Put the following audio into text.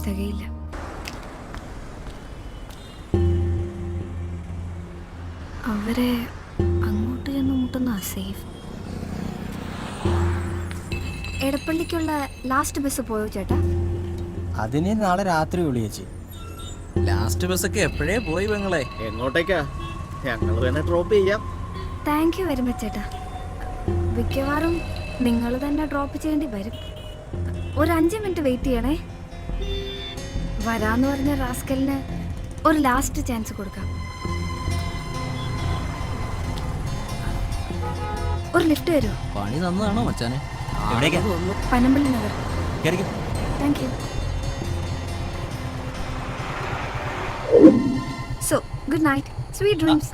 തികയില്ല. അവരെ അങ്ങോട്ട് ചെന്ന് മുട്ടുന്ന സേഫ്. എടപ്പള്ളിക്കുള്ള ലാസ്റ്റ് ബസ് പോയോ ചേട്ടാ? അതിന് നാളെ രാത്രി വിളിയേച്ചി. ലാസ്റ്റ് ബസ്സൊക്കെ എപ്പോഴേ പോയി പെങ്ങളെ. എങ്ങോട്ടേക്കാ? ഞങ്ങൾ തന്നെ ഡ്രോപ്പ് ചെയ്യാം. താങ്ക് യു വെരി മച്ച് ചേട്ടാ. മിക്കവാറും നിങ്ങൾ തന്നെ ഡ്രോപ്പ് ചെയ്യേണ്ടി വരും. ഒരു 5 മിനിറ്റ് വെയിറ്റ് ചെയ്യണേ. വരാന്ന് പറഞ്ഞ റാസ്കലിന് ഒരു ലാസ്റ്റ് ചാൻസ് കൊടുക്കാം. ഒരു ലിഫ്റ്റ് തരുമോ? പണി തന്നതാണോ മച്ചാനെ? എവിടേക്കാ? പനമ്പള്ളി നഗർ. കേറിക്കോ. Thank you. So good night, sweet dreams.